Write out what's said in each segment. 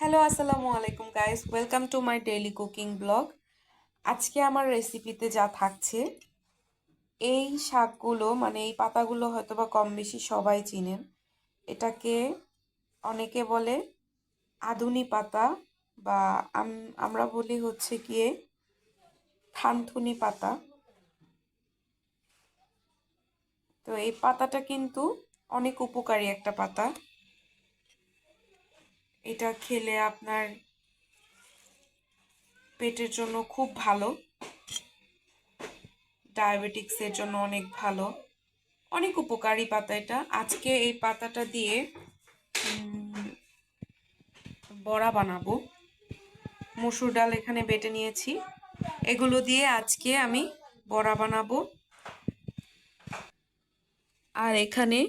Hello আসসালামু আলাইকুম guys, welcome to my daily cooking blog. আজকে আমার রেসিপিতে যা থাকছে, এই শাকগুলো মানে এই পাতাগুলো হয়তোবা কম বেশি সবাই চিনেন। এটাকে অনেকে বলে আধুনি পাতা বা আমরা বলি হচ্ছে গিয়ে থানথুনি পাতা। তো এই পাতাটা কিন্তু অনেক উপকারী একটা পাতা। এটা খেলে আপনার পেটের জন্য খুব ভালো, ডায়াবেটিক্সের জন্য অনেক ভালো, অনেক উপকারী পাতা এটা। আজকে এই পাতাটা দিয়ে বড়া বানাবো। মসুর ডাল এখানে বেটে নিয়েছি, এগুলো দিয়ে আজকে আমি বড়া বানাবো। আর এখানে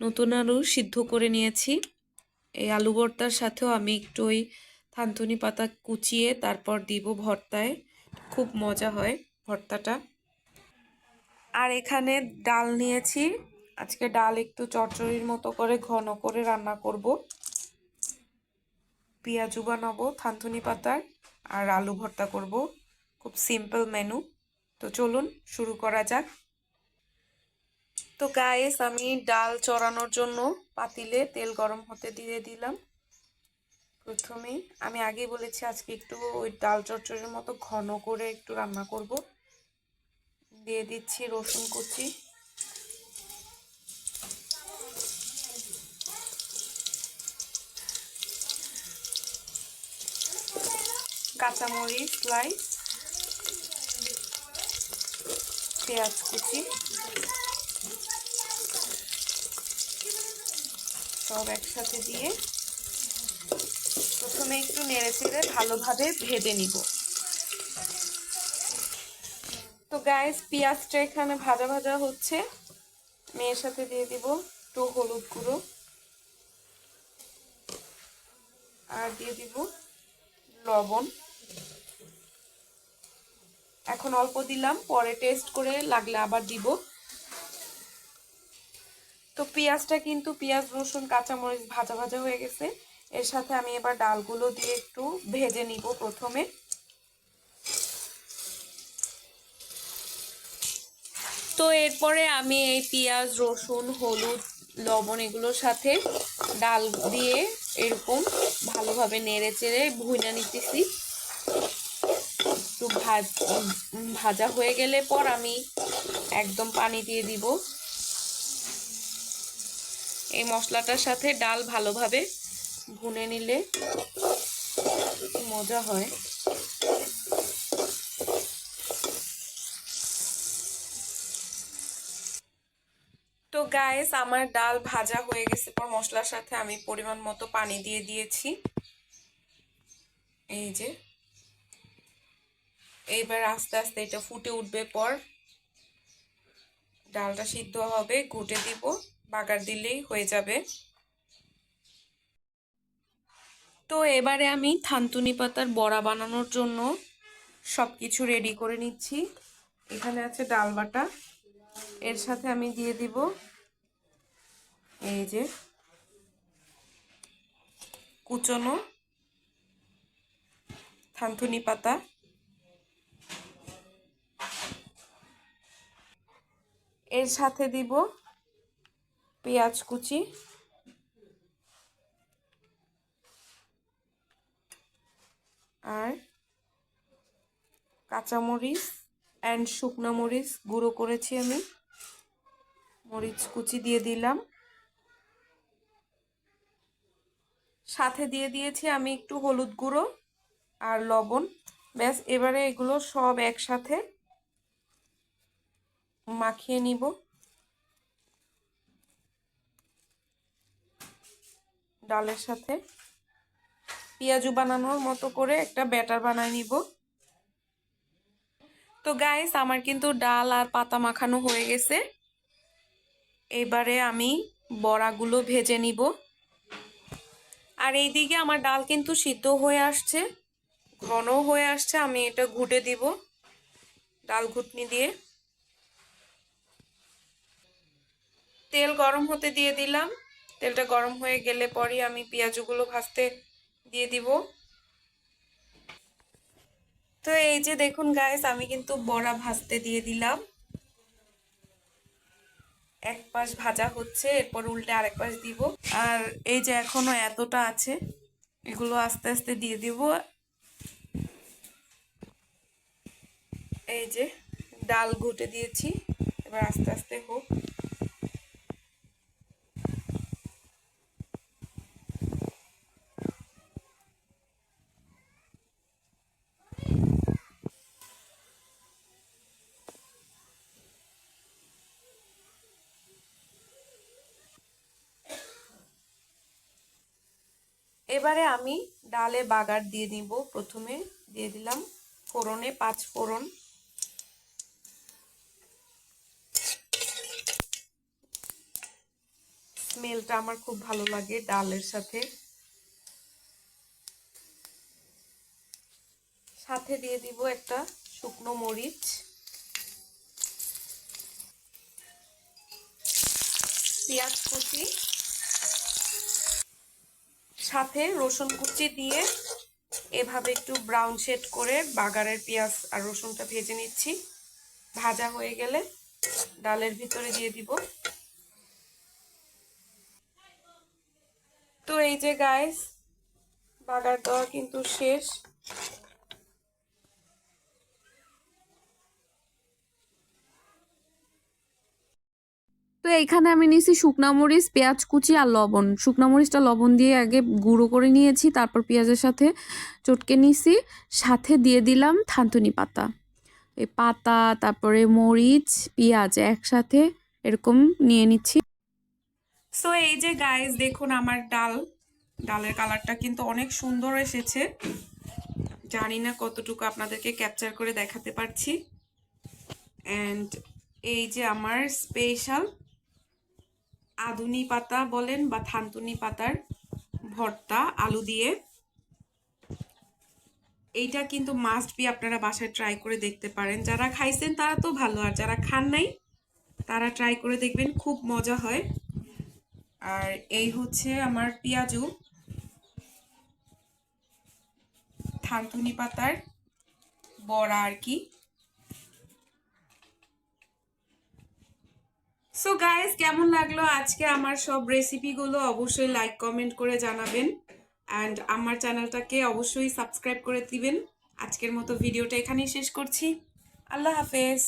নতুন আলু সিদ্ধ করে নিয়েছি। এই আলু ভর্তার সাথেও আমি একটু ওই থানতুনি পাতা কুচিয়ে তারপর দিব ভর্তায়, খুব মজা হয় ভর্তাটা। আর এখানে ডাল নিয়েছি, আজকে ডাল একটু চচ্চড়ির মতো করে ঘন করে রান্না করব। পেঁয়াজু বানাবো থানথুনি পাতার, আর আলু ভর্তা করব। খুব সিম্পল মেনু। তো চলুন শুরু করা যাক। তো গাইস, আমি ডাল চড়ানোর জন্য পাতিলে তেল গরম হতে দিয়ে দিলাম। প্রথমেই আমি আগেই বলেছি আজকে একটু ওই ডাল চচ্চড়ির মতো ঘন করে একটু রান্না করব। দিয়ে দিচ্ছি রসুন কুচি, কাঁচামরিচ স্লাইস, পেঁয়াজ কুচি, সব একসাথে দিয়ে প্রথমে একটু নেড়ে চেড়ে ভালোভাবে ভেজে নিব। তো গাইস, পেঁয়াজটা এখানে ভাজা ভাজা হচ্ছে। আমি এর সাথে দিয়ে দিব একটু হলুদ গুঁড়ো, আর দিয়ে দিব লবণ। এখন অল্প দিলাম, পরে টেস্ট করে লাগলে আবার দিব। তো পেঁয়াজটা কিন্তু পেঁয়াজ রসুন কাঁচামরিচ ভাজা ভাজা হয়ে গেছে। এর সাথে আমি এবার ডালগুলো দিয়ে একটু ভেজে নিব প্রথমে। তো এরপরে আমি এই পেঁয়াজ রসুন হলুদ লবণ এগুলোর সাথে ডাল দিয়ে এরকম ভালোভাবে নেড়ে চেড়ে ভুনা নিতেছি। একটু ভাজা হয়ে গেলে পর আমি একদম পানি দিয়ে দিব। এই মশলাটার সাথে ডাল ভালোভাবে ভুনে নিলে মজা হয়। তো গাইস, আমার ডাল ভাজা হয়ে গেছে পর মশলার সাথে আমি পরিমাণ মতো পানি দিয়ে দিয়েছি। এই যে এইবার আস্তে আস্তে এটা ফুটে উঠবে, পর ডালটা সিদ্ধ হবে, ঘুটে দিব, বাগার দিলেই হয়ে যাবে। তো এবারে আমি থানতুনি পাতার বড়া বানানোর জন্য সবকিছু রেডি করে নিচ্ছি। এখানে আছে ডাল বাটা, এর সাথে আমি দিয়ে দিব এই যে কুচনো থানতুনি পাতা, এর সাথে দিব পেঁয়াজ কুচি, আর কাঁচামরিচ অ্যান্ড শুকনো মরিচ গুঁড়ো করেছি আমি, মরিচ কুচি দিয়ে দিলাম। সাথে দিয়ে দিয়েছি আমি একটু হলুদ গুঁড়ো আর লবণ। ব্যাস, এবারে এগুলো সব একসাথে মাখিয়ে নিব। ডালের সাথে পেঁয়াজু বানানোর মতো করে একটা ব্যাটার বানায় নিব। তো গাইস, আমার কিন্তু ডাল আর পাতা মাখানো হয়ে গেছে। এবারে আমি বড়াগুলো ভেজে নিব। আর এইদিকে আমার ডাল কিন্তু সিদ্ধ হয়ে আসছে, ঘন হয়ে আসছে। আমি এটা ঘুটে দিব ডাল ঘুটনি দিয়ে। তেল গরম হতে দিয়ে দিলাম। তেলটা গরম হয়ে গেলে পরই আমি পেঁয়াজগুলো ভাজতে দিয়ে দিব। তো এই যে দেখুন গাইস, আমি কিন্তু বড়া ভাজতে দিয়ে দিলাম। এক পাশ ভাজা হচ্ছে, এরপর উল্টে আরেক পাশ দিব। আর এই যে এখনো এতটা আছে, এগুলো আস্তে আস্তে দিয়ে দিব। এই যে ডাল ঘুটে দিয়েছি, এবার আস্তে আস্তে হোক। এবারে আমি ডালে বাগার দিয়ে দিব। প্রথমে দিয়ে দিলাম ফোড়নে 5 ফোড়ন, স্মেলটা আমার খুব ভালো লাগে ডালের সাথে। সাথে দিয়ে দিব একটা শুকনো মরিচ, পেঁয়াজ কুচি, সাথে রসুন কুচি দিয়ে এভাবে একটু ব্রাউন শেড করে বাগারের পেঁয়াজ আর রসুনটা ভেজে নিচ্ছি। ভাজা হয়ে গেলে ডালের ভিতরে দিয়ে দিব। তো এই যে গাইস, বাগার দেওয়া কিন্তু শেষ। তো এইখানে আমি নিয়েছি শুকনা মরিচ, পেঁয়াজ কুচি আর লবণ। শুকনা মরিচটা লবণ দিয়ে আগে গুঁড়ো করে নিয়েছি, তারপর পেঁয়াজের সাথে চটকে নিয়েছি। সাথে দিয়ে দিলাম থানতুনি পাতা। এই পাতা, তারপরে মরিচ, পেঁয়াজ একসাথে এরকম নিয়ে নিচ্ছি। সো এই যে গাইস দেখুন, আমার ডালের কালারটা কিন্তু অনেক সুন্দর এসেছে। জানি না কতটুকু আপনাদেরকে ক্যাপচার করে দেখাতে পারছি। অ্যান্ড এই যে আমার স্পেশাল আধুনি পাতা বলেন বা থানতুনি পাতার ভর্তা আলু দিয়ে, এইটা কিন্তু মাস্ট বি আপনারা বাসায় ট্রাই করে দেখতে পারেন। যারা খাইছেন তারা তো ভালো, আর যারা খান নাই তারা ট্রাই করে দেখবেন, খুব মজা হয়। আর এই হচ্ছে আমার পেঁয়াজু থানতুনি পাতার বড়া আর কি। সো গাইস, কেমন লাগলো আজকে আমার সব রেসিপিগুলো অবশ্যই লাইক কমেন্ট করে জানাবেন। অ্যান্ড আমার চ্যানেলটাকে অবশ্যই সাবস্ক্রাইব করে দিবেন। আজকের মতো ভিডিওটা এখানেই শেষ করছি। আল্লাহ হাফেজ।